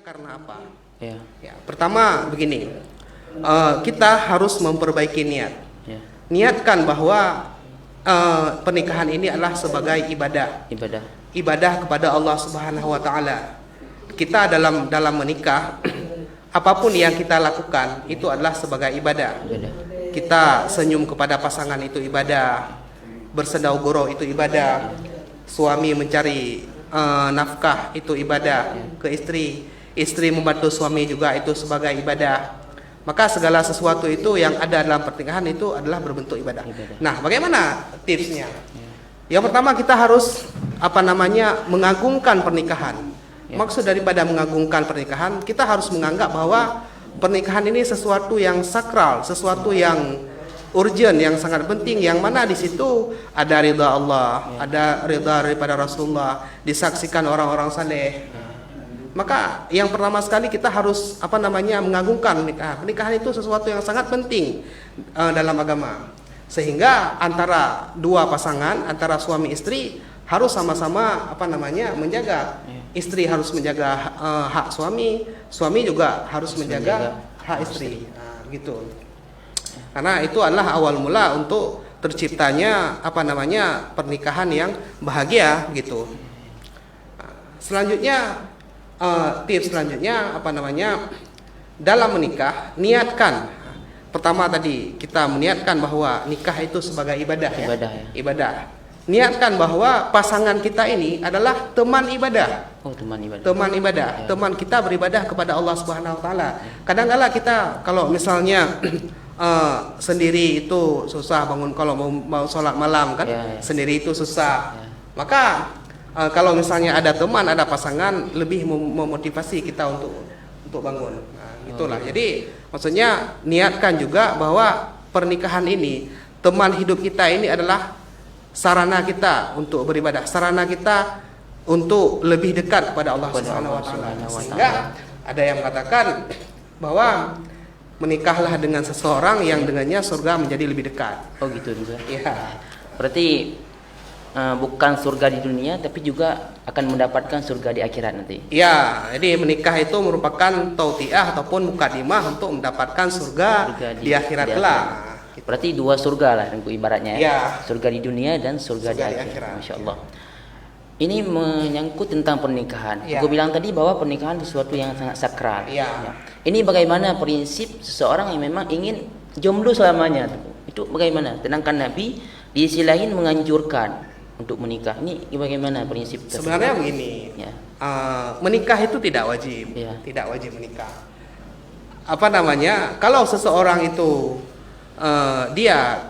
Karena apa? Ya. Ya, pertama begini, kita harus memperbaiki niat. Ya. Niatkan bahwa pernikahan ini adalah sebagai ibadah. Ibadah kepada Allah Subhanahu wa taala. Kita dalam menikah, apapun yang kita lakukan itu adalah sebagai ibadah. Kita senyum kepada pasangan itu ibadah, bersendaugoro itu ibadah, suami mencari nafkah itu ibadah ke istri, istri membantu suami juga itu sebagai ibadah. Maka segala sesuatu itu yang ada dalam pernikahan itu adalah berbentuk ibadah. Nah, bagaimana tipsnya? Yang pertama kita harus mengagungkan pernikahan. Maksud daripada mengagungkan pernikahan, kita harus menganggap bahwa pernikahan ini sesuatu yang sakral, sesuatu yang urgent, yang sangat penting, yang mana di situ ada ridha Allah, ada ridha daripada Rasulullah, disaksikan orang-orang saleh. Maka yang pertama sekali kita harus mengagungkan pernikahan. Pernikahan itu sesuatu yang sangat penting dalam agama. Sehingga antara dua pasangan, antara suami istri harus sama-sama menjaga. Istri harus menjaga hak suami, suami juga harus menjaga hak istri. Nah, gitu. Karena itu adalah awal mula untuk terciptanya pernikahan yang bahagia gitu. Selanjutnya tips selanjutnya dalam menikah, niatkan. Pertama tadi kita meniatkan bahwa nikah itu sebagai ibadah. Ibadah. Niatkan bahwa pasangan kita ini adalah teman ibadah. Teman ibadah. Teman kita beribadah kepada Allah Subhanahu wa taala. Kadang-kala kita kalau misalnya sendiri itu susah bangun, kalau mau sholat malam kan, sendiri itu susah. Maka kalau misalnya ada teman, ada pasangan, lebih memotivasi kita untuk bangun. Nah, itulah. Jadi maksudnya niatkan juga bahwa pernikahan ini, teman hidup kita ini adalah sarana kita untuk beribadah, sarana kita untuk lebih dekat kepada Allah Subhanahu wa taala. Sehingga ada yang mengatakan bahwa menikahlah dengan seseorang yang dengannya surga menjadi lebih dekat. Oh gitu juga. Ya. Berarti bukan surga di dunia, tapi juga akan mendapatkan surga di akhirat nanti. Ya, jadi menikah itu merupakan tautiah ataupun mukadimah untuk mendapatkan surga di akhirat kelak. Berarti dua surga lah ibaratnya ya. Surga di dunia dan surga di akhirat. Masya Allah. Ini menyangkut tentang pernikahan. Aku bilang tadi bahwa pernikahan sesuatu yang sangat sakral. Ya. Ini bagaimana prinsip seseorang yang memang ingin jomblo selamanya? Itu bagaimana? Sedangkan Nabi di sisi lain menganjurkan untuk menikah. Ini bagaimana prinsip tersebut? Sebenarnya begini, menikah itu tidak wajib, tidak wajib menikah. Kalau seseorang itu dia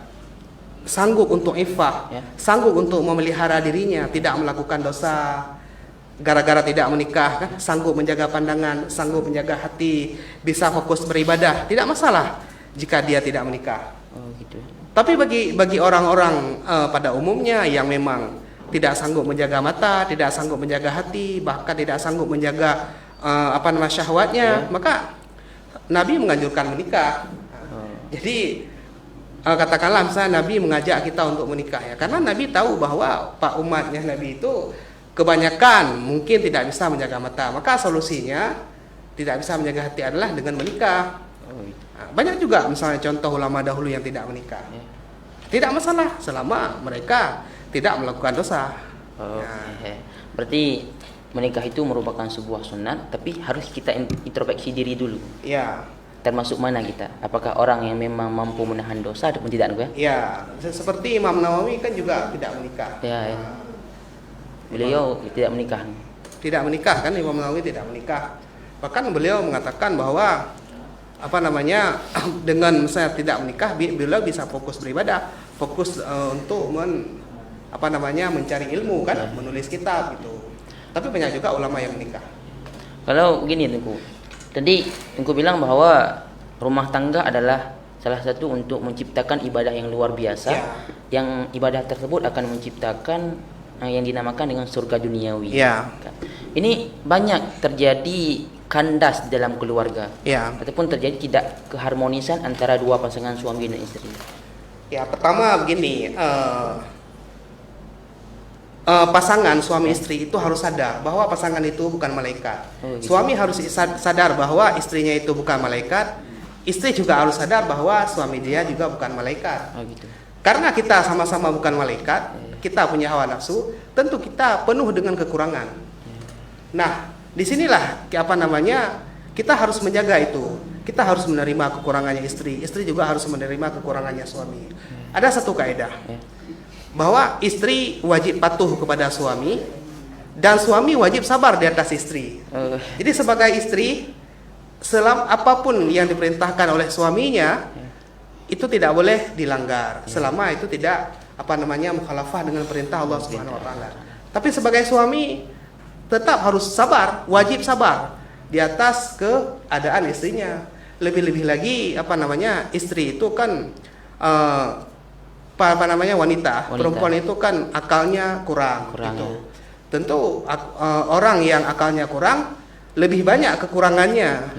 sanggup untuk iffah, sanggup untuk memelihara dirinya, tidak melakukan dosa, gara-gara tidak menikah, kan? Sanggup menjaga pandangan, sanggup menjaga hati, bisa fokus beribadah, tidak masalah jika dia tidak menikah. Oh gitu. Tapi bagi orang-orang pada umumnya yang memang tidak sanggup menjaga mata, tidak sanggup menjaga hati, bahkan tidak sanggup menjaga syahwatnya, maka Nabi menganjurkan menikah. Jadi katakanlah misalnya Nabi mengajak kita untuk menikah ya, karena Nabi tahu bahwa umatnya Nabi itu kebanyakan mungkin tidak bisa menjaga mata, maka solusinya tidak bisa menjaga hati adalah dengan menikah. Banyak juga misalnya contoh ulama dahulu yang tidak menikah, tidak masalah selama mereka tidak melakukan dosa. Berarti menikah itu merupakan sebuah sunat, tapi harus kita introspeksi diri dulu. Ya. Termasuk mana kita? Apakah orang yang memang mampu menahan dosa ataupun tidak? Ya, seperti Imam Nawawi kan juga tidak menikah. Beliau tidak menikah. Tidak menikah kan, Imam Nawawi tidak menikah. Bahkan beliau mengatakan bahwa dengan saya tidak menikah, beliau bisa fokus beribadah, fokus untuk mencari ilmu kan, menulis kitab gitu. Tapi banyak juga ulama yang menikah. Kalau gini Tengku, tadi Tengku bilang bahwa rumah tangga adalah salah satu untuk menciptakan ibadah yang luar biasa, yang ibadah tersebut akan menciptakan yang dinamakan dengan surga duniawi. Ini banyak terjadi kandas dalam keluarga, ataupun terjadi tidak keharmonisan antara dua pasangan suami dan istri. Ya, pertama begini, pasangan suami istri itu harus sadar bahwa pasangan itu bukan malaikat. Gitu. Suami harus sadar bahwa istrinya itu bukan malaikat. Istri juga harus sadar bahwa suami dia juga bukan malaikat. Gitu. Karena kita sama-sama bukan malaikat, kita punya hawa nafsu, tentu kita penuh dengan kekurangan. Nah, disinilah kita harus menjaga itu. Kita harus menerima kekurangannya istri juga harus menerima kekurangannya suami. Ada satu kaidah bahwa istri wajib patuh kepada suami dan suami wajib sabar di atas istri. Jadi sebagai istri, selama apapun yang diperintahkan oleh suaminya itu tidak boleh dilanggar selama itu tidak mukhalafah dengan perintah Allah Subhanahu wa taala. Tapi sebagai suami tetap harus sabar, wajib sabar di atas keadaan istrinya. Lebih-lebih lagi istri itu kan wanita. Perempuan itu kan akalnya kurang gitu. Tentu orang yang akalnya kurang lebih banyak kekurangannya.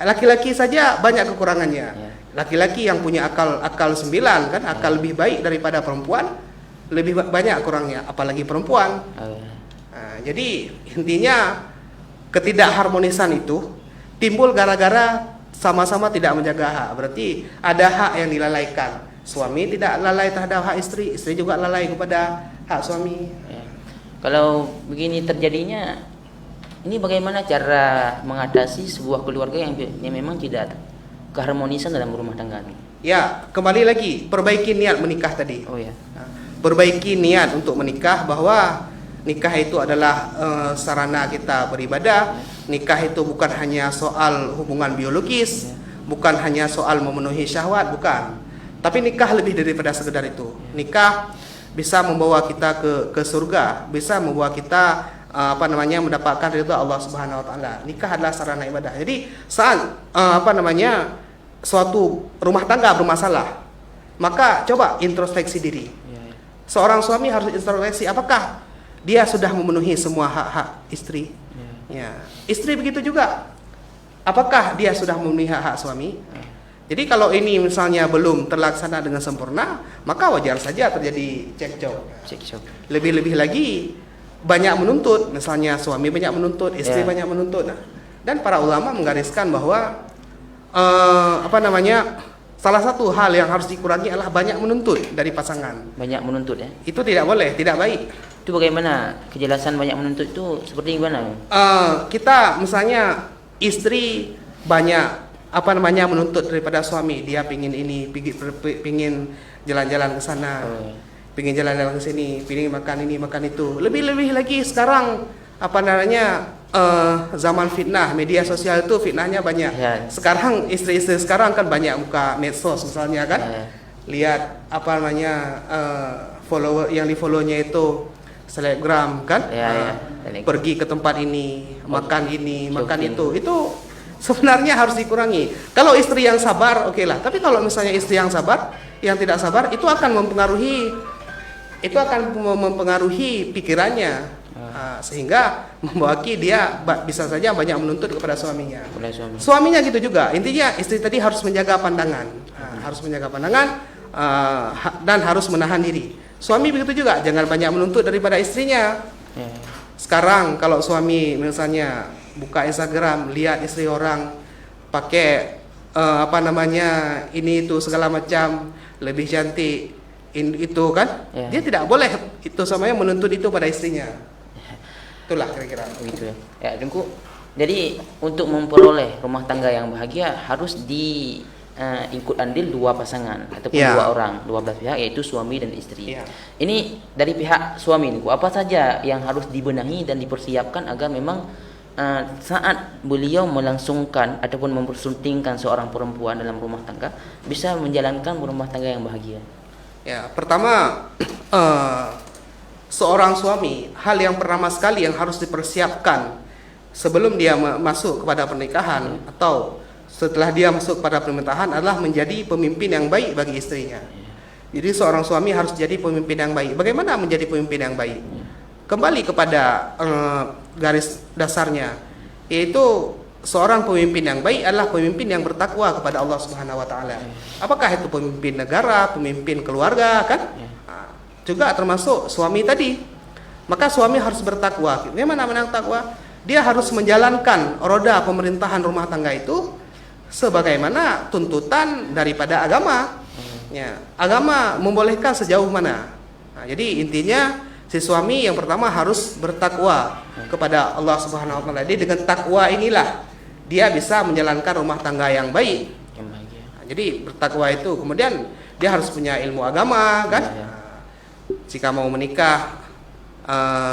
Laki-laki saja banyak kekurangannya. Laki-laki yang punya akal 9 kan, akal lebih baik daripada perempuan, lebih banyak kurangnya, apalagi perempuan. Nah, jadi intinya ketidakharmonisan itu timbul gara-gara sama-sama tidak menjaga hak. Berarti ada hak yang dilalaikan. Suami tidak lalai terhadap hak istri, istri juga lalai kepada hak suami. Kalau begini terjadinya, ini bagaimana cara mengatasi sebuah keluarga yang memang tidak keharmonisan dalam rumah tangga ini? Ya, kembali lagi perbaiki niat menikah tadi. Perbaiki niat untuk menikah, bahwa nikah itu adalah sarana kita beribadah. Nikah itu bukan hanya soal hubungan biologis, bukan hanya soal memenuhi syahwat, bukan. Tapi nikah lebih daripada sekedar itu. Nikah bisa membawa kita ke surga, bisa membawa kita mendapatkan ridha Allah Subhanahu wa taala. Nikah adalah sarana ibadah. Jadi saat suatu rumah tangga bermasalah, maka coba introspeksi diri. Seorang suami harus introspeksi, apakah dia sudah memenuhi semua hak-hak istri? Istri begitu juga. Apakah dia sudah memenuhi hak-hak suami? Jadi kalau ini misalnya belum terlaksana dengan sempurna, maka wajar saja terjadi cekcok. Lebih-lebih lagi banyak menuntut, misalnya suami banyak menuntut, istri banyak menuntut. Dan para ulama menggariskan bahwa salah satu hal yang harus dikurangi adalah banyak menuntut dari pasangan. Banyak menuntut ya? Itu tidak boleh, tidak baik. Itu bagaimana kejelasan banyak menuntut itu seperti gimana? Kita misalnya istri banyak menuntut daripada suami. Dia pingin ini, pingin jalan-jalan ke sana, pingin jalan-jalan ke sini, pingin makan ini, makan itu. Lebih-lebih lagi sekarang zaman fitnah, media sosial itu fitnahnya banyak. Sekarang istri-istri sekarang kan banyak buka medsos misalnya kan. Lihat follower yang di-follow-nya itu selebgram kan, pergi ke tempat ini, makan ini, makan itu sebenarnya harus dikurangi. Kalau istri yang sabar, oke lah. Tapi kalau misalnya istri yang sabar, yang tidak sabar, itu akan mempengaruhi pikirannya, sehingga membawa dia bisa saja banyak menuntut kepada suaminya. Suaminya gitu juga. Intinya istri tadi harus menjaga pandangan, dan harus menahan diri. Suami begitu juga, jangan banyak menuntut daripada istrinya. Sekarang kalau suami misalnya buka Instagram, lihat istri orang pakai ini itu segala macam, lebih cantik itu kan, dia tidak boleh itu samanya menuntut itu pada istrinya. Itulah kira-kira. Begitu ya. Tunggu. Jadi untuk memperoleh rumah tangga yang bahagia harus ikut andil dua pasangan ataupun dua orang, dua belah pihak, yaitu suami dan istri. Ini dari pihak suami ini, apa saja yang harus dibenahi dan dipersiapkan agar memang saat beliau melangsungkan ataupun mempersuntingkan seorang perempuan dalam rumah tangga bisa menjalankan rumah tangga yang bahagia? Ya, pertama seorang suami, hal yang pertama sekali yang harus dipersiapkan sebelum dia masuk kepada pernikahan atau setelah dia masuk pada pernikahan adalah menjadi pemimpin yang baik bagi istrinya. Jadi seorang suami harus jadi pemimpin yang baik. Bagaimana menjadi pemimpin yang baik? Kembali kepada garis dasarnya, yaitu seorang pemimpin yang baik adalah pemimpin yang bertakwa kepada Allah Subhanahu wa taala. Apakah itu pemimpin negara, pemimpin keluarga, kan? Juga termasuk suami tadi. Maka suami harus bertakwa. Bagaimana menang takwa? Dia harus menjalankan roda pemerintahan rumah tangga itu sebagaimana tuntutan daripada agama. Ya, agama membolehkan sejauh mana. Jadi intinya si suami yang pertama harus bertakwa kepada Allah Subhanahu wa taala. Jadi dengan takwa inilah dia bisa menjalankan rumah tangga yang baik. Jadi bertakwa itu kemudian dia harus punya ilmu agama, kan? Jika mau menikah,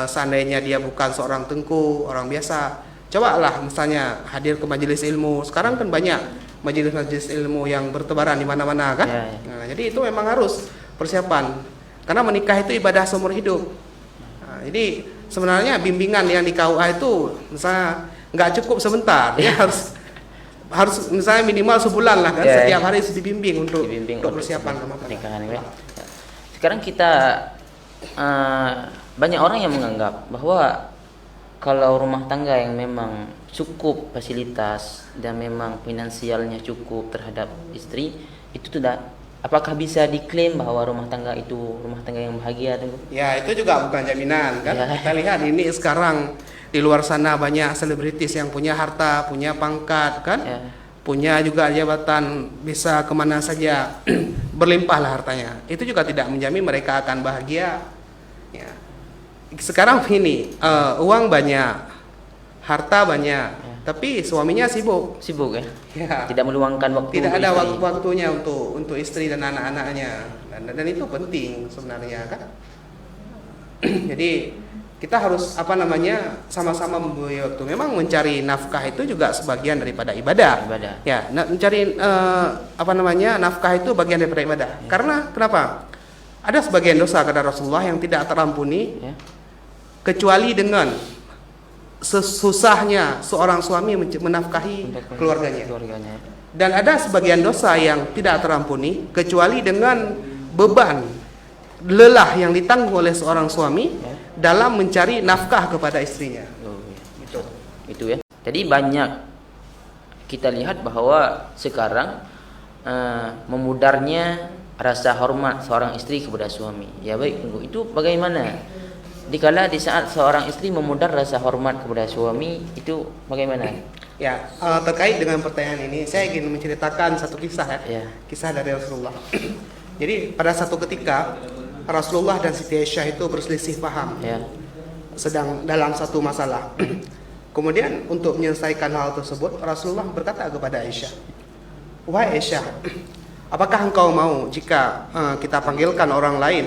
seandainya dia bukan seorang tengku, orang biasa, cobalah misalnya hadir ke majelis ilmu. Sekarang kan banyak majelis-majelis ilmu yang bertebaran di mana-mana, kan? Nah, jadi itu memang harus persiapan. Karena menikah itu ibadah seumur hidup. Nah, jadi sebenarnya bimbingan yang di KUA itu misalnya nggak cukup sebentar, ya harus misalnya minimal sebulan lah, kan? Setiap hari harus dibimbing untuk persiapan rumah tangga. Sekarang kita banyak orang yang menganggap bahwa kalau rumah tangga yang memang cukup fasilitas dan memang finansialnya cukup terhadap istri, itu tidak, apakah bisa diklaim bahwa rumah tangga itu rumah tangga yang bahagia? Ya, itu juga bukan jaminan, kan? Kita lihat ini sekarang di luar sana banyak selebritis yang punya harta, punya pangkat, kan? Punya juga jabatan, bisa kemana saja, berlimpah lah hartanya. Itu juga tidak menjamin mereka akan bahagia. Ya. Sekarang ini uang banyak, harta banyak, tapi suaminya sibuk, ya. Tidak meluangkan waktu. Tidak ada waktunya untuk istri dan anak-anaknya, dan itu penting sebenarnya, kan? Jadi kita harus sama-sama memberi waktu. Memang mencari nafkah itu juga sebagian daripada ibadah. Ya, mencari nafkah itu bagian daripada ibadah. Karena kenapa? Ada sebagian dosa kata Rasulullah yang tidak terampuni kecuali dengan sesusahnya seorang suami menafkahi keluarganya. Dan ada sebagian dosa yang tidak terampuni kecuali dengan beban lelah yang ditanggung oleh seorang suami dalam mencari nafkah kepada istrinya. Itu ya. Jadi banyak kita lihat bahwa sekarang memudarnya rasa hormat seorang istri kepada suami. Ya baik, tunggu. Itu bagaimana? Dikala di saat seorang istri memudar rasa hormat kepada suami, itu bagaimana? Ya, terkait dengan pertanyaan ini, saya ingin menceritakan satu kisah, kisah dari Rasulullah. Jadi pada satu ketika Rasulullah dan Siti Aisyah itu berselisih paham, sedang dalam satu masalah. Kemudian untuk menyelesaikan hal tersebut, Rasulullah berkata kepada Aisyah, "Wahai Aisyah, apakah engkau mau jika kita panggilkan orang lain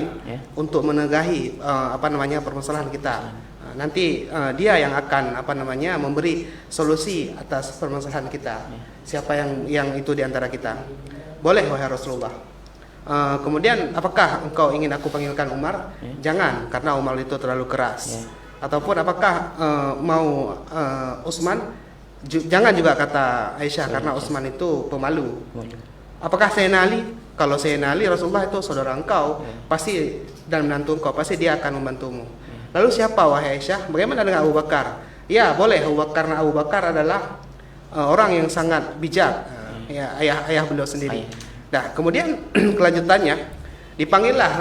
untuk menegahi permasalahan kita? Nanti dia yang akan memberi solusi atas permasalahan kita. Siapa yang itu di antara kita?" "Boleh wahai Rasulullah." Kemudian, "Apakah engkau ingin aku panggilkan Umar?" "Jangan, karena Umar itu terlalu keras." Ataupun apakah mau Utsman? Jangan juga kata Aisyah, karena Utsman itu pemalu. "Apakah Sayyidina Ali?" "Kalau Sayyidina Ali, Rasulullah itu saudara engkau, pasti, dan menantu engkau, pasti dia akan membantumu." "Lalu siapa wahai Aisyah? Bagaimana dengan Abu Bakar?" "Ya boleh, karena Abu Bakar adalah orang yang sangat bijak." Ayah beliau sendiri. Nah, kemudian kelanjutannya dipanggillah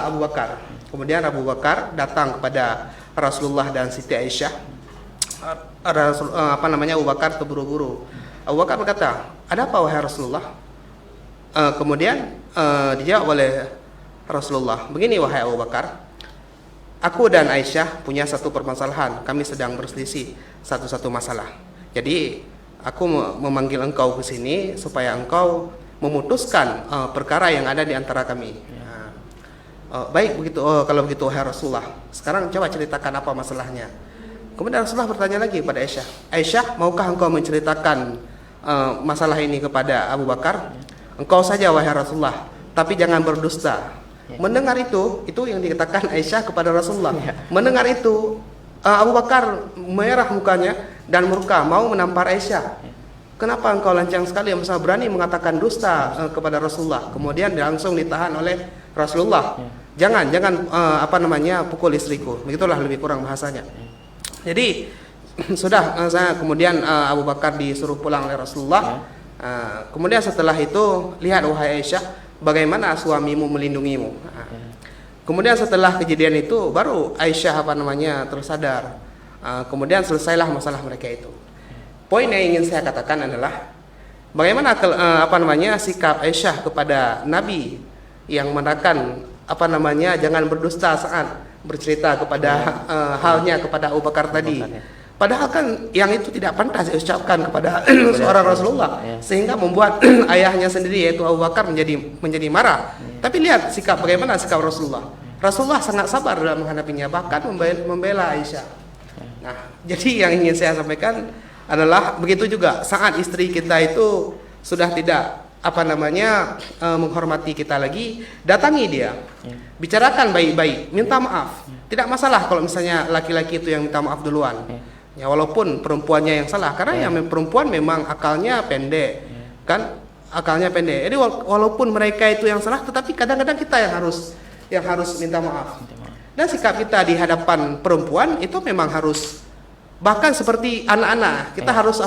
Abu Bakar. Kemudian Abu Bakar datang kepada Rasulullah dan Siti Aisyah. Abu Bakar terburu-buru. Abu Bakar berkata, "Ada apa wahai Rasulullah?" Kemudian dijawab oleh Rasulullah, "Begini wahai Abu Bakar, aku dan Aisyah punya satu permasalahan. Kami sedang berselisih satu masalah. Jadi aku memanggil engkau ke sini supaya engkau memutuskan perkara yang ada di antara kami." "Baik begitu. Kalau begitu wahai Rasulullah, sekarang coba ceritakan apa masalahnya." Kemudian Rasulullah bertanya lagi kepada Aisyah, "Aisyah, maukah engkau menceritakan masalah ini kepada Abu Bakar?" "Engkau saja wahai Rasulullah, tapi jangan berdusta." Mendengar itu yang dikatakan Aisyah kepada Rasulullah. Mendengar itu Abu Bakar merah mukanya dan murka, mau menampar Aisyah. "Kenapa engkau lancang sekali, masa berani mengatakan dusta kepada Rasulullah?" Kemudian langsung ditahan oleh Rasulullah. Jangan pukul istriku. Begitulah lebih kurang bahasanya. Jadi saya kemudian Abu Bakar disuruh pulang oleh Rasulullah. Kemudian setelah itu, lihat wahai Aisyah, bagaimana suamimu melindungimu. Kemudian setelah kejadian itu baru Aisyah tersadar. Kemudian selesailah masalah mereka itu. Poin yang ingin saya katakan adalah bagaimana sikap Aisyah kepada Nabi yang menerangkan jangan berdusta saat bercerita kepada halnya kepada Abu Bakar tadi. Padahal kan yang itu tidak pantas diucapkan kepada seorang Rasulullah, sehingga membuat ayahnya sendiri yaitu Abu Bakar menjadi marah. Tapi lihat bagaimana sikap Rasulullah. Rasulullah sangat sabar dalam menghadapinya, bahkan membela Aisyah. Nah, jadi yang ingin saya sampaikan adalah begitu juga saat istri kita itu sudah tidak menghormati kita lagi, datangi dia, bicarakan baik-baik, minta maaf. Tidak masalah kalau misalnya laki-laki itu yang minta maaf duluan. Ya, walaupun perempuannya yang salah, karena yang perempuan memang akalnya pendek, kan? Akalnya pendek. Jadi walaupun mereka itu yang salah, tetapi kadang-kadang kita yang harus minta maaf. Dan sikap kita di hadapan perempuan itu memang harus, bahkan seperti anak-anak, kita harus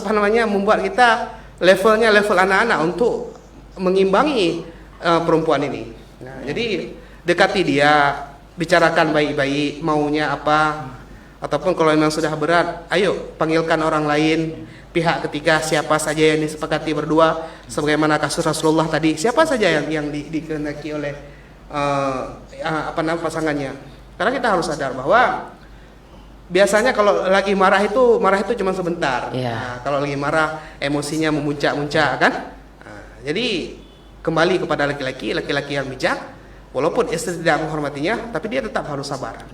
membuat kita level anak-anak untuk mengimbangi perempuan ini. Nah, jadi dekati dia, bicarakan baik-baik maunya apa. Ataupun kalau memang sudah berat, ayo panggilkan orang lain, pihak ketiga, siapa saja yang disepakati berdua, sebagaimana kasus Rasulullah tadi, siapa saja yang dikehendaki oleh pasangannya. Karena kita harus sadar bahwa biasanya kalau lagi marah itu cuma sebentar. Nah, kalau lagi marah emosinya memuncak-muncak kan. Nah, jadi kembali kepada laki-laki yang bijak. Walaupun istri tidak menghormatinya, tapi dia tetap harus sabar.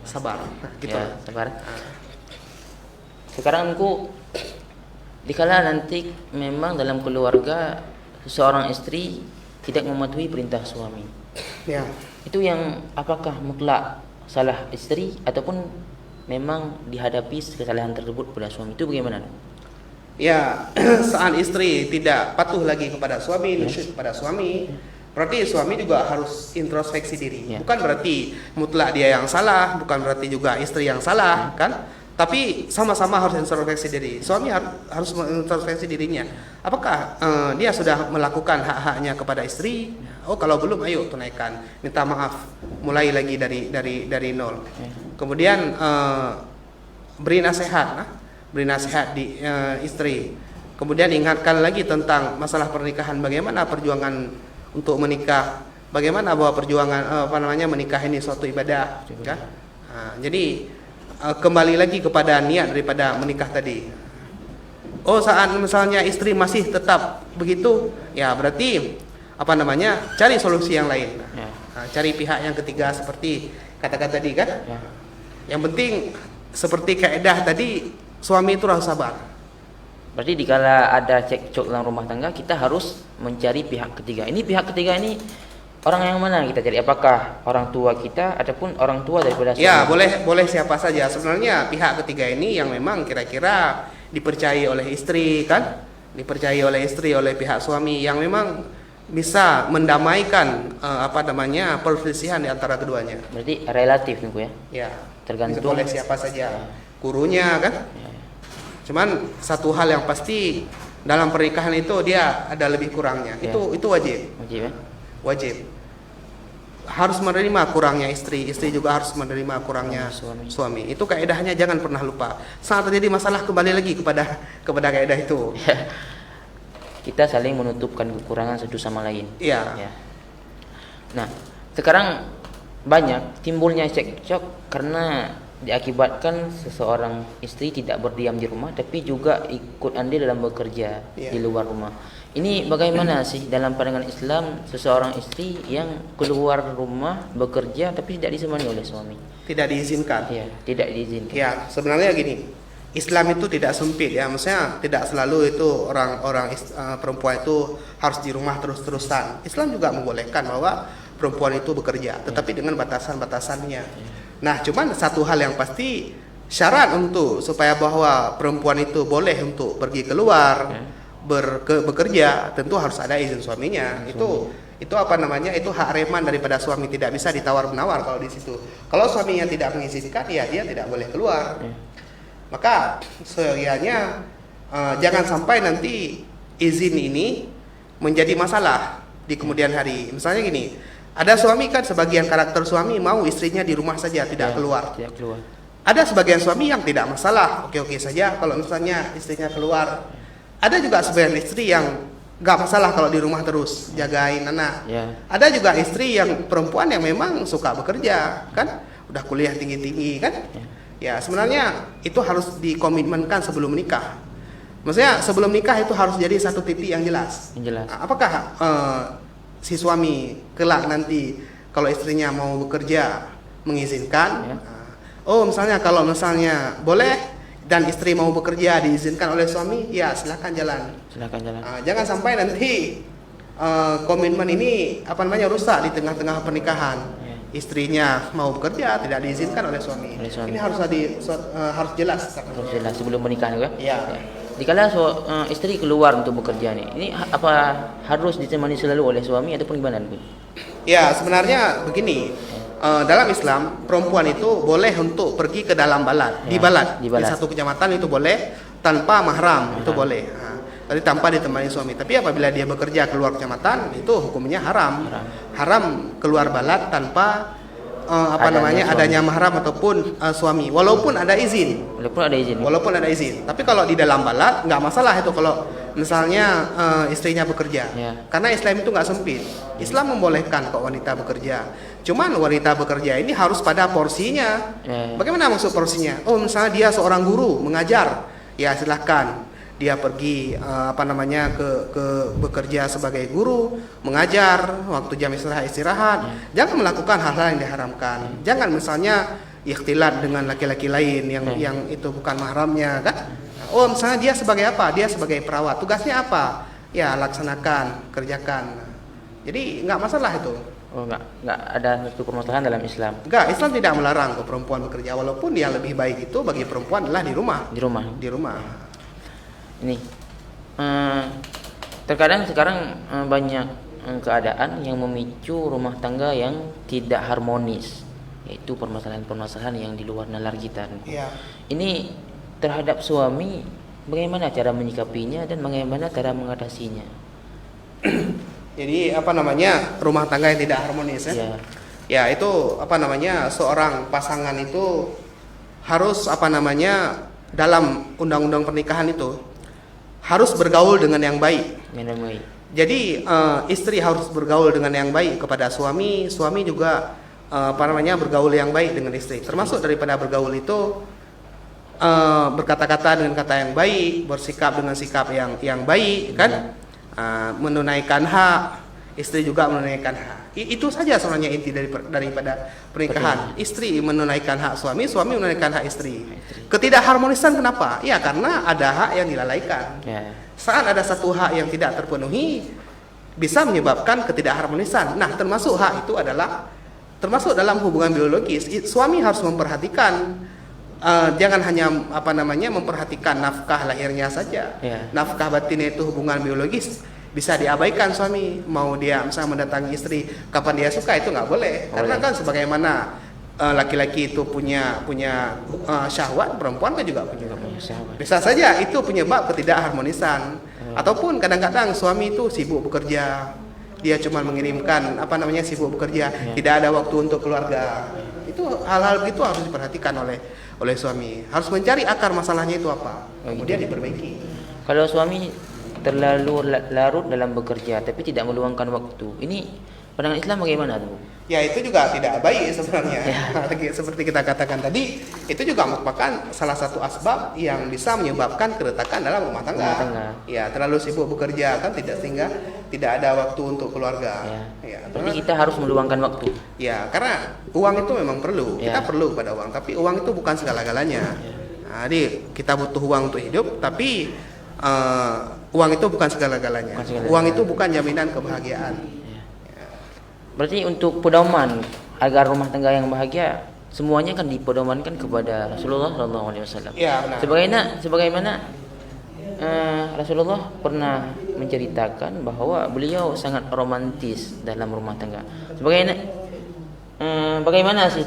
Sabar. Nah, gitu. Ya, sabar. Sekarang dikala nanti memang dalam keluarga seorang istri tidak mematuhi perintah suami. Ya. Itu yang apakah mutlak salah istri ataupun memang dihadapi kesalahan tersebut pada suami, itu bagaimana? Ya, saat istri tidak patuh lagi kepada suami, nusyuk kepada suami, berarti suami juga harus introspeksi diri. Bukan berarti mutlak dia yang salah, bukan berarti juga istri yang salah, kan? Tapi sama-sama harus introspeksi diri. Suami harus mengintrospeksi dirinya. Apakah dia sudah melakukan hak-haknya kepada istri? Oh, kalau belum, ayo tunaikan. Minta maaf. Mulai lagi dari nol. Kemudian beri nasihat, di istri. Kemudian ingatkan lagi tentang masalah pernikahan. Bagaimana perjuangan untuk menikah, bagaimana bahwa perjuangan menikah ini suatu ibadah, kan? Jadi kembali lagi kepada niat daripada menikah tadi. Oh, saat misalnya istri masih tetap begitu, ya berarti cari solusi yang lain. Cari pihak yang ketiga seperti katakan tadi kan. Yang penting seperti kaidah tadi, suami itu harus sabar. Berarti dikala ada cekcok dalam rumah tangga, kita harus mencari pihak ketiga. Ini pihak ketiga ini orang yang mana kita cari? Apakah orang tua kita ataupun orang tua daripada suami? Ya, boleh siapa saja. Sebenarnya pihak ketiga ini yang memang kira-kira dipercayai oleh istri, kan? Dipercayai oleh istri, oleh pihak suami yang memang bisa mendamaikan perselisihan di antara keduanya. Berarti relatif nih, ya? Ya. Tergantung oleh siapa saja. Gurunya, kan? Cuman satu hal yang pasti dalam pernikahan itu dia ada lebih kurangnya. Itu wajib. Wajib, ya? Wajib. Harus menerima kurangnya istri juga harus menerima kurangnya suami. Itu kaedahnya, jangan pernah lupa. Saat terjadi masalah kembali lagi kepada kaedah itu. Kita saling menutupkan kekurangan satu sama lain. Iya. Ya. Nah, sekarang banyak timbulnya cekcok karena diakibatkan seseorang istri tidak berdiam di rumah tapi juga ikut andil dalam bekerja di luar rumah. Ini bagaimana sih dalam pandangan Islam seseorang istri yang keluar rumah bekerja tapi tidak disemani oleh suami? Tidak diizinkan. Ya, tidak diizinkan. Ya, sebenarnya gini. Islam itu tidak sempit, ya. Maksudnya tidak selalu itu orang perempuan itu harus di rumah terus-terusan. Islam juga membolehkan bahwa perempuan itu bekerja, tetapi dengan batasan-batasannya. Nah, cuman satu hal yang pasti, syarat untuk supaya bahwa perempuan itu boleh untuk pergi keluar bekerja, tentu harus ada izin suaminya. Itu itu hak reman daripada suami, tidak bisa ditawar-menawar kalau di situ. Kalau suaminya tidak mengizinkan, ya dia tidak boleh keluar. Maka seyanya jangan sampai nanti izin ini menjadi masalah di kemudian hari. Misalnya gini, ada suami kan, sebagian karakter suami mau istrinya di rumah saja, tidak keluar. Tidak keluar. Ada sebagian suami yang tidak masalah, oke-oke saja kalau misalnya istrinya keluar. Ada juga sebagian istri yang nggak masalah kalau di rumah terus jagain anak. Ada juga istri yang perempuan yang memang suka bekerja, kan, udah kuliah tinggi-tinggi kan. Ya sebenarnya itu harus dikomitmenkan sebelum menikah. Maksudnya sebelum nikah itu harus jadi satu titik yang jelas. Apakah si suami kelak nanti kalau istrinya mau bekerja mengizinkan? Misalnya kalau misalnya boleh dan istri mau bekerja diizinkan oleh suami, ya silakan jalan. Jangan sampai nanti komitmen ini rusak di tengah-tengah pernikahan. Istrinya mau bekerja tidak diizinkan oleh suami. Ini harus harus jelas. Harus jelas sebelum menikah juga. Ya. Dikala istri keluar untuk bekerja nih, ini apa harus ditemani selalu oleh suami ataupun gimana Bu? Ya sebenarnya begini, dalam Islam perempuan itu boleh untuk pergi ke dalam balad, di balad, di satu kecamatan itu boleh tanpa mahram, itu boleh. Tadi tanpa ditemani suami. Tapi apabila dia bekerja keluar kecamatan, itu hukumnya haram. Haram keluar balad tanpa adanya mahram ataupun suami. Walaupun ada izin. Walaupun ada izin. Tapi kalau di dalam balad nggak masalah itu kalau misalnya istrinya bekerja. Karena Islam itu nggak sempit. Islam membolehkan kok wanita bekerja. Cuman wanita bekerja ini harus pada porsinya. Bagaimana maksud porsinya? Misalnya dia seorang guru mengajar, ya silahkan dia pergi ke bekerja sebagai guru, mengajar, waktu jam istirahat. Jangan melakukan hal-hal yang diharamkan. Jangan misalnya ikhtilat dengan laki-laki lain yang itu bukan mahramnya, kan? Misalnya dia sebagai apa? Dia sebagai perawat. Tugasnya apa? Ya laksanakan, kerjakan. Jadi nggak masalah itu. Nggak ada satu permasalahan dalam Islam. Enggak, Islam tidak melarang perempuan bekerja, walaupun yang lebih baik itu bagi perempuan adalah di rumah. Ini terkadang sekarang banyak keadaan yang memicu rumah tangga yang tidak harmonis, yaitu permasalahan-permasalahan yang di luar nalar kita. Ini terhadap suami, bagaimana cara menyikapinya dan bagaimana cara mengatasinya? Jadi rumah tangga yang tidak harmonis ya itu seorang pasangan itu harus dalam undang-undang pernikahan itu harus bergaul dengan yang baik. Jadi istri harus bergaul dengan yang baik kepada suami juga bergaul yang baik dengan istri. Termasuk daripada bergaul itu berkata-kata dengan kata yang baik, bersikap dengan sikap yang baik, kan? Menunaikan hak, istri juga menunaikan hak. Itu saja sebenarnya inti daripada pernikahan. Istri menunaikan hak suami menunaikan hak istri. Ketidakharmonisan kenapa? Ya karena ada hak yang dilalaikan. Saat ada satu hak yang tidak terpenuhi, bisa menyebabkan ketidakharmonisan. Nah, termasuk hak itu adalah termasuk dalam hubungan biologis. Suami harus memperhatikan, jangan hanya memperhatikan nafkah lahirnya saja. Nafkah batinnya itu hubungan biologis bisa diabaikan suami. Mau dia misalnya mendatangi istri kapan dia suka, itu nggak boleh. Karena kan sebagaimana laki-laki itu punya syahwat, perempuan kan juga punya syahwat. Bisa saja itu penyebab ketidakharmonisan. Ataupun kadang-kadang suami itu sibuk bekerja, dia cuma mengirimkan sibuk bekerja, tidak ada waktu untuk keluarga. Itu hal-hal begitu harus diperhatikan oleh suami. Harus mencari akar masalahnya itu apa, kemudian diperbaiki. Kalau suami terlalu larut dalam bekerja tapi tidak meluangkan waktu, ini pandangan Islam bagaimana tuh? Ya itu juga tidak baik sebenarnya. Seperti kita katakan tadi, itu juga merupakan salah satu asbab yang bisa menyebabkan keretakan dalam rumah tangga. Ya terlalu sibuk bekerja kan sehingga tidak ada waktu untuk keluarga. Berarti kita harus meluangkan waktu. Ya karena uang itu memang perlu. Kita perlu pada uang, tapi uang itu bukan segala-galanya. Jadi kita butuh uang untuk hidup, tapi uang itu bukan segala-galanya. Uang itu bukan jaminan kebahagiaan. Berarti untuk pedoman agar rumah tangga yang bahagia, semuanya kan dipedomankan kepada Rasulullah SAW. Sebagaimana Rasulullah pernah menceritakan bahwa beliau sangat romantis dalam rumah tangga. Bagaimana sih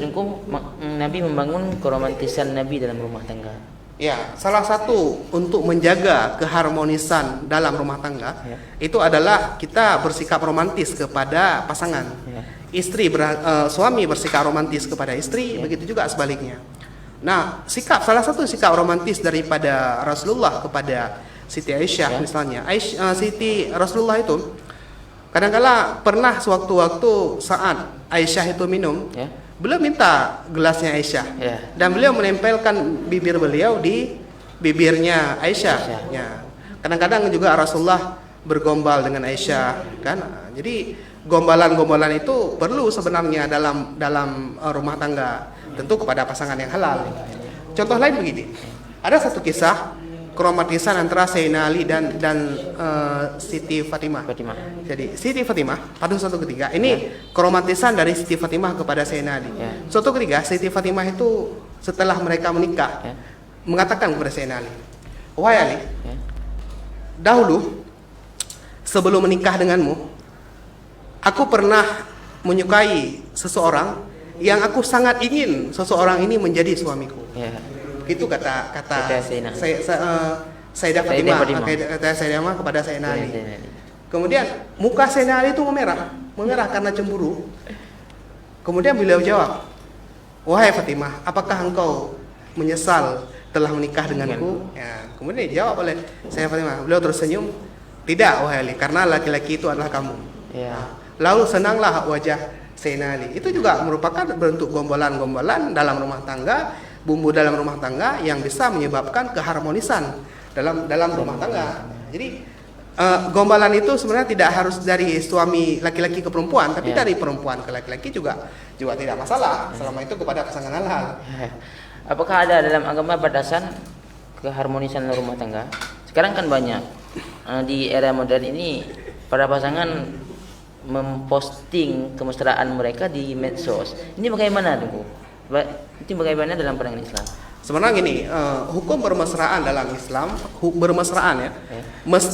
Nabi membangun keromantisan Nabi dalam rumah tangga? Ya, salah satu untuk menjaga keharmonisan dalam rumah tangga itu adalah kita bersikap romantis kepada pasangan. Suami bersikap romantis kepada istri, begitu juga sebaliknya. Nah, salah satu sikap romantis daripada Rasulullah kepada Siti Aisyah misalnya. Siti Rasulullah itu kadang-kala pernah sewaktu-waktu saat Aisyah itu minum, beliau minta gelasnya Aisyah, dan beliau menempelkan bibir beliau di bibirnya Aisyah. Ya. Kadang-kadang juga Rasulullah bergombal dengan Aisyah, kan? Jadi gombalan-gombalan itu perlu sebenarnya dalam rumah tangga, tentu kepada pasangan yang halal. Contoh lain begini, ada satu kisah keromantisan antara Sayyidina Ali dan Siti Fatimah. Jadi Siti Fatimah pada suatu ketika ini keromantisan dari Siti Fatimah kepada Sayyidina Ali. Suatu ketika Siti Fatimah itu setelah mereka menikah mengatakan kepada Sayyidina Ali, "Wahai Ali, dahulu sebelum menikah denganmu, aku pernah menyukai seseorang yang aku sangat ingin seseorang ini menjadi suamiku." Itu kata Sayyidah Fatimah kepada Sayyidina Ali. Kemudian muka Sayyidina Ali itu memerah karena cemburu. Kemudian beliau jawab, "Wahai Fatimah, apakah engkau menyesal telah menikah denganku?" Ya, kemudian dijawab oleh Sayyidah Fatimah. Beliau tersenyum, "Tidak, wahai Ali, karena laki-laki itu adalah kamu." Lalu senanglah wajah Sayyidina Ali. Itu juga merupakan bentuk gombalan-gombalan dalam rumah tangga, bumbu dalam rumah tangga yang bisa menyebabkan keharmonisan dalam rumah tangga. Jadi gombalan itu sebenarnya tidak harus dari suami laki-laki ke perempuan, tapi dari perempuan ke laki-laki juga tidak masalah selama itu kepada pasangan halal. Apakah ada dalam agama batasan keharmonisan rumah tangga? Sekarang kan banyak di era modern ini para pasangan memposting kemesraan mereka di medsos. Ini bagaimana tuh? Itu bagaimana dalam pandangan Islam? Sebenarnya gini, hukum bermesraan dalam Islam, bermesraan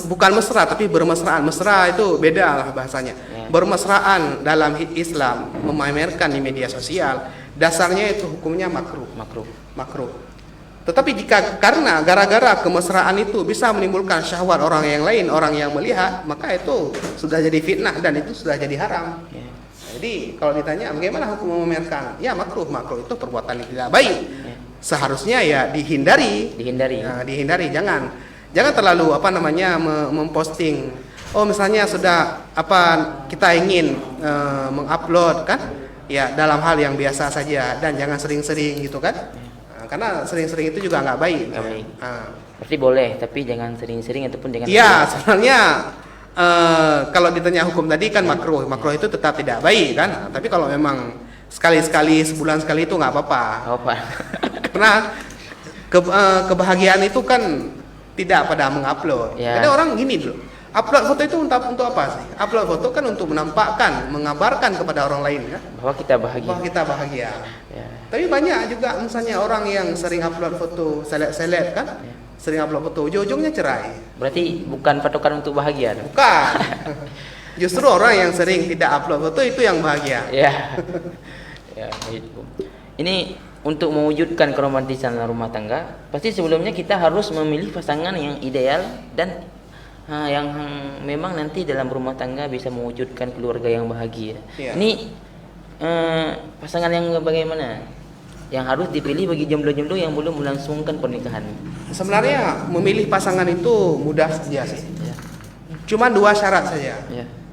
bukan mesra tapi bermesraan. Mesra itu beda lah bahasanya. Bermesraan dalam Islam memamerkan di media sosial, dasarnya itu hukumnya makruh. Tetapi karena gara-gara kemesraan itu bisa menimbulkan syahwat orang yang lain, orang yang melihat, maka itu sudah jadi fitnah dan itu sudah jadi haram. Jadi kalau ditanya bagaimana hukum memamerkan, ya makruh itu perbuatan yang tidak baik. Seharusnya ya dihindari. Nah, dihindari, jangan terlalu memposting. Oh misalnya sudah kita ingin mengupload kan, ya dalam hal yang biasa saja dan jangan sering-sering gitu kan. Karena sering-sering itu juga nggak baik. Berarti boleh, tapi jangan sering-sering ataupun jangan. Iya, sebenarnya kalau ditanya hukum tadi kan makruh itu tetap tidak baik kan. Tapi kalau memang sekali-sekali sebulan sekali itu nggak apa-apa. Karena kebahagiaan itu kan tidak pada mengupload. Ada orang gini dulu, upload foto itu untuk apa sih? Upload foto kan untuk menampakkan, mengabarkan kepada orang lain kan bahwa kita bahagia. Tapi banyak juga misalnya orang yang sering upload foto seleb kan. Sering upload foto, ujung-ujungnya cerai. Berarti bukan patokan untuk bahagia. Bukan. Justru orang yang sering tidak upload foto itu yang bahagia. Itu. Ini untuk mewujudkan keromantisan rumah tangga, pasti sebelumnya kita harus memilih pasangan yang ideal dan yang memang nanti dalam rumah tangga bisa mewujudkan keluarga yang bahagia. Ini pasangan yang bagaimana? Yang harus dipilih bagi jomblo-jomblo yang belum melangsungkan pernikahan. Sebenarnya memilih pasangan itu mudah saja sih. Cuma 2 syarat saja.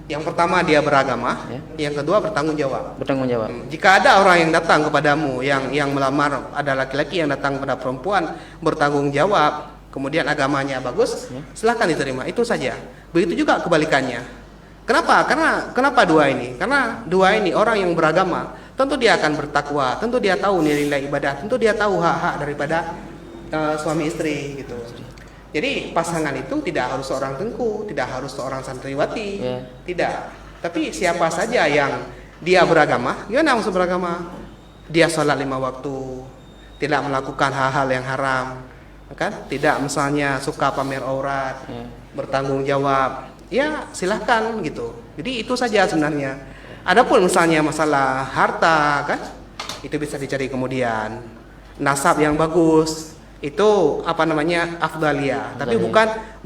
Yang pertama dia beragama, yang kedua bertanggung jawab. Jika ada orang yang datang kepadamu yang melamar, ada laki-laki yang datang kepada perempuan bertanggung jawab, kemudian agamanya bagus, silahkan diterima. Itu saja. Begitu juga kebalikannya. Kenapa 2 ini? Karena 2 ini orang yang beragama, tentu dia akan bertakwa, tentu dia tahu nilai ibadah, tentu dia tahu hak-hak daripada suami istri gitu. Jadi pasangan itu tidak harus seorang tengku, tidak harus seorang santriwati, tidak. Tapi siapa saja yang dia beragama, gimana maksud beragama? Dia sholat 5 waktu, tidak melakukan hal-hal yang haram, kan? Tidak misalnya suka pamer aurat, bertanggung jawab, ya silahkan gitu. Jadi itu saja sebenarnya. Adapun misalnya masalah harta kan, itu bisa dicari kemudian. Nasab yang bagus, itu apa namanya afdaliyah, tapi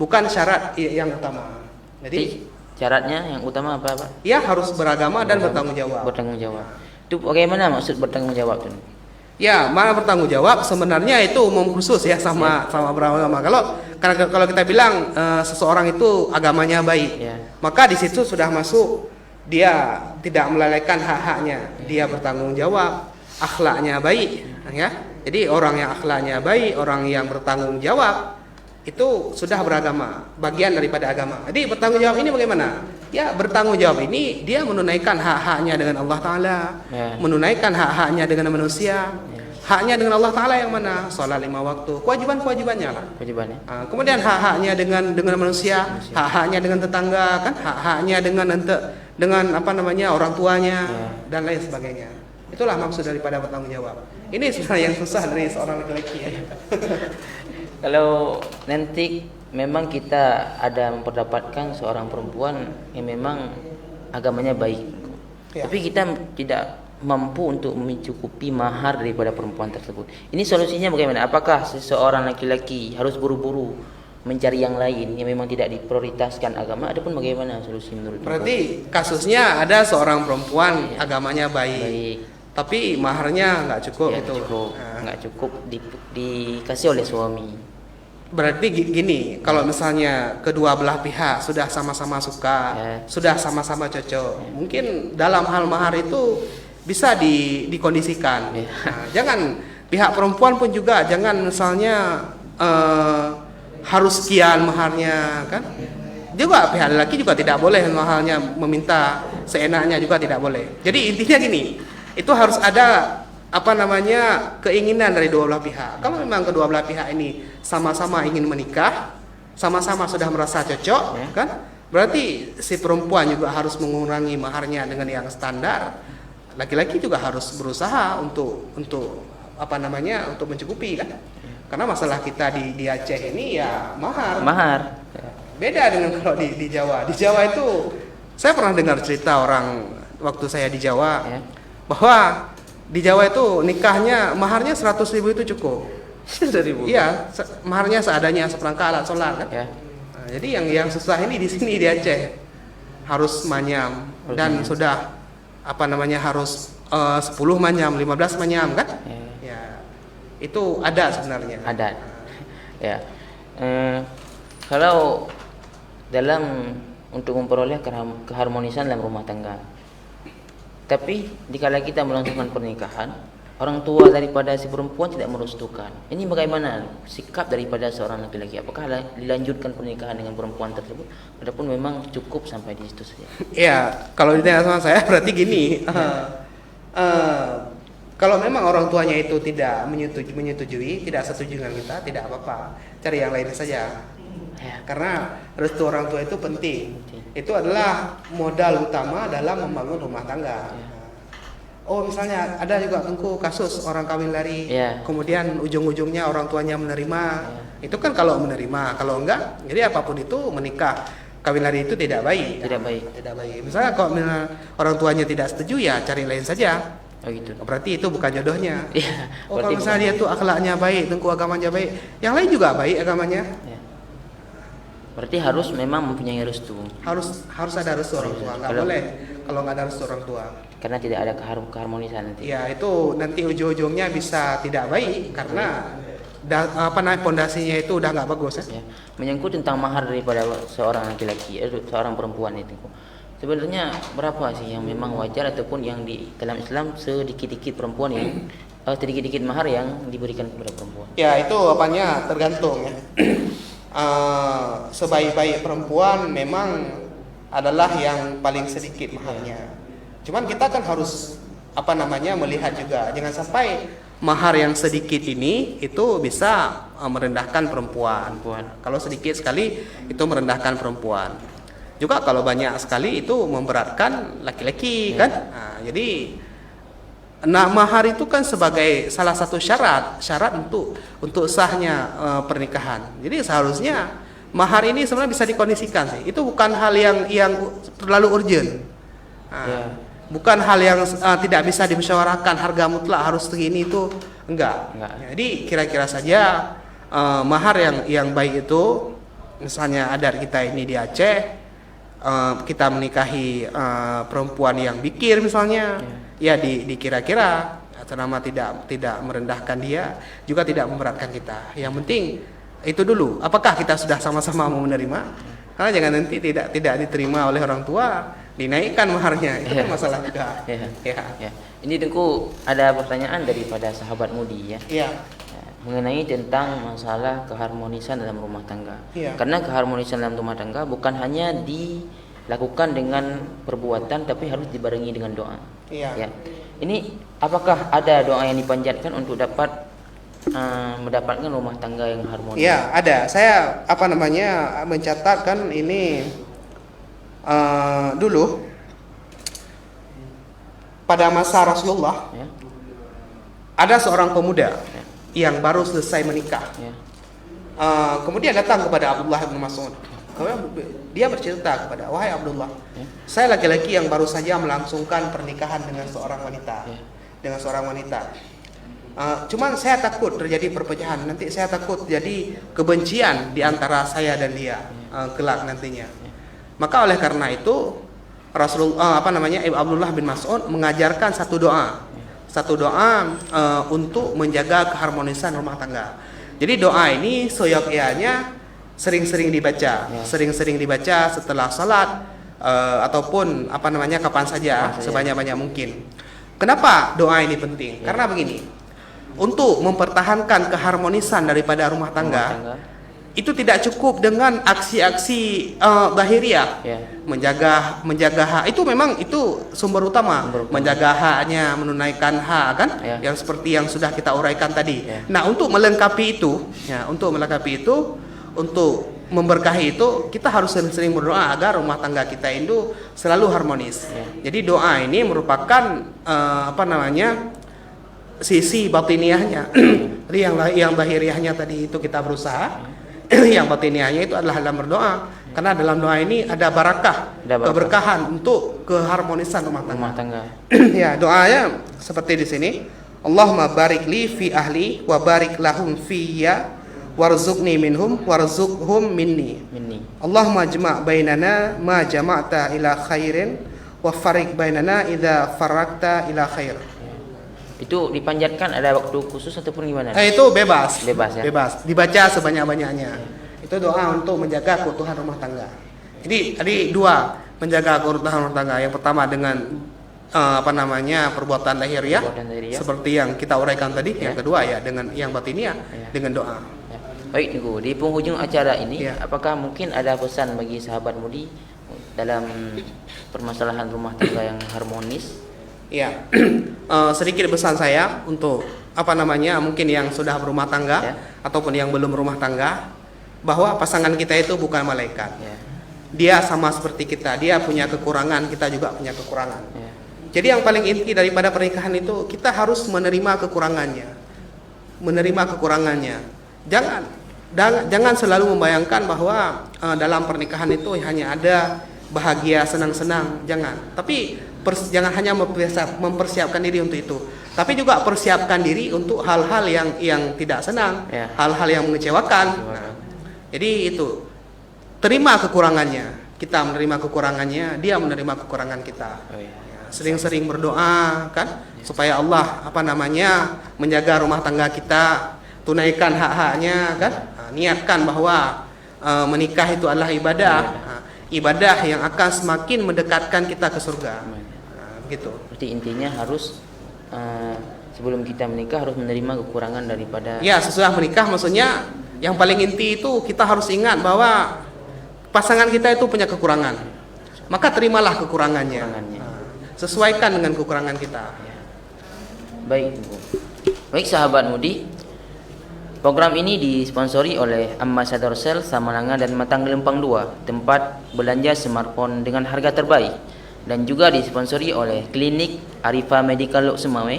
bukan syarat yang utama. Jadi syaratnya yang utama apa Pak? Ya harus beragama dan bertanggung jawab. Bertanggung jawab. Itu bagaimana maksud bertanggung jawab itu? Ya, mana bertanggung jawab sebenarnya itu umum khusus ya sama beragama. Kalau kita bilang seseorang itu agamanya baik, maka di situ sudah masuk dia tidak melalaikan hak-haknya, dia bertanggung jawab, akhlaknya baik, ya. Jadi orang yang akhlaknya baik, orang yang bertanggung jawab itu sudah beragama, bagian daripada agama. Jadi bertanggung jawab ini bagaimana? Ya, bertanggung jawab ini dia menunaikan hak-haknya dengan Allah Ta'ala, menunaikan hak-haknya dengan manusia. Haknya dengan Allah Ta'ala yang mana? Sholat 5 waktu, kewajiban-kewajibannya lah. Kemudian hak-haknya dengan manusia, hak-haknya dengan tetangga, kan? Hak-haknya dengan apa namanya orang tuanya dan lain sebagainya. Itulah maksud daripada bertanggung jawab. Ini sebenarnya yang susah dari seorang laki-laki ya. Kalau nanti memang kita ada memperdapatkan seorang perempuan yang memang agamanya baik, tapi kita tidak mampu untuk mencukupi mahar daripada perempuan tersebut. Ini solusinya bagaimana? Apakah seseorang laki-laki harus buru-buru mencari yang lain yang memang tidak diprioritaskan agama, ataupun bagaimana solusi menurut Berarti kasusnya ada seorang perempuan agamanya baik, tapi maharnya nggak cukup itu. Nggak cukup dikasih oleh suami. Berarti gini, kalau misalnya kedua belah pihak sudah sama-sama suka, sudah sama-sama cocok, mungkin dalam hal mahar itu bisa dikondisikan. Jangan pihak perempuan pun juga jangan misalnya harus sekian maharnya, kan? Juga pihak laki juga tidak boleh maharnya meminta seenaknya, juga tidak boleh. Jadi intinya gini, itu harus ada apa namanya keinginan dari dua belah pihak. Kalau memang kedua belah pihak ini sama-sama ingin menikah, sama-sama sudah merasa cocok, kan? Berarti si perempuan juga harus mengurangi maharnya dengan yang standar. Laki-laki juga harus berusaha untuk apa namanya untuk mencukupi, kan? Karena masalah kita di Aceh ini ya mahar. Beda dengan kalau di Jawa. Di Jawa itu saya pernah dengar cerita orang waktu saya di Jawa, bahwa di Jawa itu nikahnya maharnya 100.000 itu cukup. 100.000. Iya, maharnya seadanya seperangkat alat sholat, kan? Nah, jadi yang susah ini di sini di Aceh harus manyam dan sudah apa namanya harus 10 manyam, 15 manyam, kan? Ya. Itu ada sebenarnya. Ada. Ya. Kalau dalam untuk memperoleh keharmonisan dalam rumah tangga. Tapi dikala kita melangsungkan pernikahan, orang tua daripada si perempuan tidak merestukan. Ini bagaimana sikap daripada seorang laki-laki? Apakah dilanjutkan pernikahan dengan perempuan tersebut, ataupun memang cukup sampai di situ saja? Ya, kalau ditanya sama saya berarti gini. Kalau memang orang tuanya itu tidak menyetujui, tidak setuju dengan kita, tidak apa-apa, cari yang lain saja. Karena restu orang tua itu penting. Itu adalah modal utama dalam membangun rumah tangga. Oh, misalnya ada juga Tengku kasus orang kawin lari, kemudian ujung-ujungnya orang tuanya menerima. Itu kan kalau menerima, kalau enggak, jadi apapun itu menikah kawin lari itu tidak baik. Tidak baik. Misalnya kalau orang tuanya tidak setuju, ya cari lain saja. Oh gitu. Berarti itu bukan jodohnya. Kalau misalnya dia tuh akhlaknya baik, Tengku agamanya baik, yang lain juga baik agamanya. Berarti harus memang mempunyai restu. Harus ada restu orang tua. Nggak boleh kalau nggak ada restu orang tua. Karena tidak ada keharmonisan nanti. Ya, itu nanti ujung-ujungnya bisa tidak baik karena pondasinya itu udah nggak bagus. Menyangkut tentang mahar daripada seorang laki-laki, seorang perempuan itu. Sebenarnya berapa sih yang memang wajar, ataupun yang di dalam Islam sedikit-dikit perempuan yang sedikit-dikit mahar yang diberikan kepada perempuan? Ya, itu apanya tergantung ya. Sebaik-baik perempuan memang adalah yang paling sedikit maharnya. Cuman kita kan harus melihat juga, jangan sampai mahar yang sedikit ini itu bisa merendahkan perempuan. Kalau sedikit sekali itu merendahkan perempuan. Juga kalau banyak sekali itu memberatkan laki-laki, kan? Nah, jadi mahar itu kan sebagai salah satu syarat untuk sahnya pernikahan. Jadi seharusnya mahar ini sebenarnya bisa dikondisikan sih. Itu bukan hal yang terlalu urgent. Bukan hal yang tidak bisa dimusyawarahkan, harga mutlak harus segini, itu enggak. Jadi kira-kira saja mahar yang baik itu, misalnya adat kita ini di Aceh, kita menikahi perempuan yang bikir misalnya, ya dikira-kira selama tidak merendahkan dia, juga tidak memberatkan kita. Yang penting itu dulu, apakah kita sudah sama-sama mau menerima? Karena jangan nanti tidak diterima oleh orang tua, dinaikkan maharnya, itu kan masalah juga. Ya. Ini Tengku ada pertanyaan daripada sahabat Mudi ya. Mengenai tentang masalah keharmonisan dalam rumah tangga. Karena keharmonisan dalam rumah tangga bukan hanya dilakukan dengan perbuatan, tapi harus dibarengi dengan doa. Ya. Ini apakah ada doa yang dipanjatkan untuk dapat mendapatkan rumah tangga yang harmonis? Ya, ada. Saya mencatatkan ini dulu pada masa Rasulullah, ada seorang pemuda yang baru selesai menikah. Kemudian datang kepada Abdullah bin Mas'ud. Dia bercerita kepada, wahai Abdullah, saya laki-laki yang baru saja melangsungkan pernikahan dengan seorang wanita. Cuman saya takut terjadi perpecahan. Nanti saya takut jadi kebencian di antara saya dan dia kelak nantinya. Maka oleh karena itu Abdullah bin Mas'ud mengajarkan satu doa untuk menjaga keharmonisan rumah tangga. Jadi doa ini seyogyanya sering-sering dibaca setelah salat ataupun kapan saja sebanyak-banyak mungkin. Kenapa doa ini penting? Karena begini. Untuk mempertahankan keharmonisan daripada rumah tangga, itu tidak cukup dengan aksi-aksi lahiriah. Menjaga hak itu memang itu sumber utama. Menjaga haknya, menunaikan hak kan, yang seperti yang sudah kita uraikan tadi. Nah, untuk melengkapi itu, untuk memberkahi itu, kita harus sering-sering berdoa agar rumah tangga kita itu selalu harmonis. Jadi doa ini merupakan sisi batiniahnya. Jadi yang lahiriahnya tadi itu kita berusaha, yang batiniahnya itu adalah dalam berdoa. Karena dalam doa ini ada barakah, keberkahan untuk keharmonisan rumah tangga. Ya, doanya seperti di sini. Allahumma barik li fi ahli wa barik lahum fiyya warzuqni minhum warzuqhum minni. Allahumma jma' bainana ma jama'ta ila khairin wa farik bainana idza faraqta ila khair. Itu dipanjatkan ada waktu khusus ataupun gimana? Itu bebas ya? Bebas, dibaca sebanyak-banyaknya. Itu doa untuk menjaga keutuhan rumah tangga. Jadi dua, menjaga keutuhan rumah tangga. Yang pertama dengan perbuatan lahiriah, seperti yang kita uraikan tadi. Yang kedua ya dengan yang batiniah, dengan doa. Baik, Tengku, di penghujung acara ini, apakah mungkin ada pesan bagi sahabat Mudi dalam permasalahan rumah tangga yang harmonis? Ya, sedikit pesan saya untuk mungkin yang sudah berumah tangga ataupun yang belum berumah tangga, bahwa pasangan kita itu bukan malaikat. Dia sama seperti kita, dia punya kekurangan, kita juga punya kekurangan. Jadi yang paling inti daripada pernikahan itu, kita harus menerima kekurangannya. Jangan selalu membayangkan bahwa dalam pernikahan itu hanya ada bahagia, senang-senang, jangan. Tapi jangan hanya mempersiapkan diri untuk itu, tapi juga persiapkan diri untuk hal-hal yang tidak senang, hal-hal yang mengecewakan. Jadi itu, terima kekurangannya, kita menerima kekurangannya, dia menerima kekurangan kita. Sering-sering berdoa kan, supaya Allah menjaga rumah tangga kita, tunaikan hak-haknya kan. Niatkan bahwa menikah itu adalah ibadah yang akan semakin mendekatkan kita ke surga. Begitu. Berarti intinya harus sebelum kita menikah harus menerima kekurangan daripada. Ya, sesudah menikah maksudnya yang paling inti itu kita harus ingat bahwa pasangan kita itu punya kekurangan. Maka terimalah kekurangannya. Sesuaikan dengan kekurangan kita. Baik sahabat Mudi, program ini disponsori oleh Ambassador Cell Samalanga dan Matang Lempang 2, tempat belanja smartphone dengan harga terbaik, dan juga disponsori oleh Klinik Arifa Medical Lok Semawe,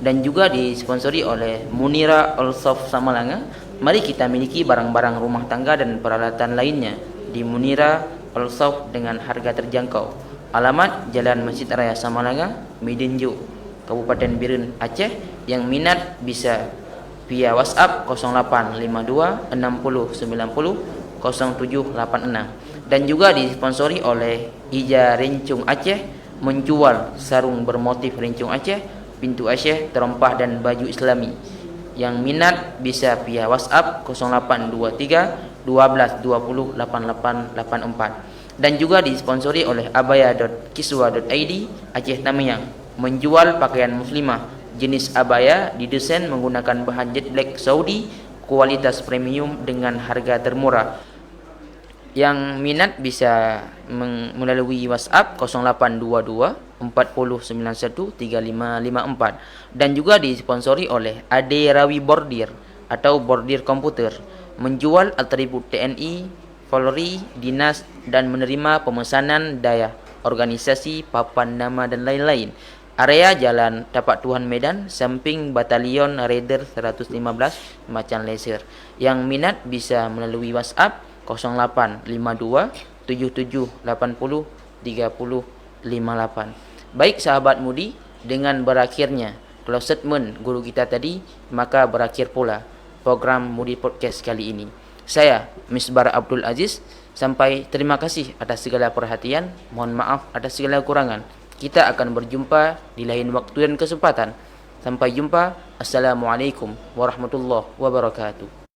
dan juga disponsori oleh Munira Allsoft Samalanga. Mari kita miliki barang-barang rumah tangga dan peralatan lainnya di Munira Allsoft dengan harga terjangkau. Alamat Jalan Masjid Raya Samalanga, Medanjo, Kabupaten Biren, Aceh. Yang minat bisa via WhatsApp 0852 60 90 0786, dan juga disponsori oleh Ija Rincung Aceh, menjual sarung bermotif rincung Aceh, pintu Aceh, terompah dan baju Islami. Yang minat bisa via WhatsApp 0823 12 20 8884, dan juga disponsori oleh abaya.kiswa.id Aceh Tamiang, menjual pakaian muslimah jenis abaya didesain menggunakan bahan jet black Saudi, kualitas premium dengan harga termurah. Yang minat bisa melalui WhatsApp 0822 4091 3554, dan juga disponsori oleh Ade Rawi Bordir atau Bordir Komputer, menjual atribut TNI, Polri, dinas, dan menerima pemesanan daya, organisasi, papan nama dan lain-lain. Area Jalan Tapak Tuhan Medan, samping Batalion Raider 115 Macan Laser. Yang minat bisa melalui WhatsApp 0852 77 80 30 58. Baik sahabat mudi, dengan berakhirnya close statement guru kita tadi, maka berakhir pula program Mudi Podcast kali ini. Saya Misbar Abdul Aziz, sampai terima kasih atas segala perhatian, mohon maaf atas segala kekurangan. Kita akan berjumpa di lain waktu dan kesempatan. Sampai jumpa. Assalamualaikum warahmatullahi wabarakatuh.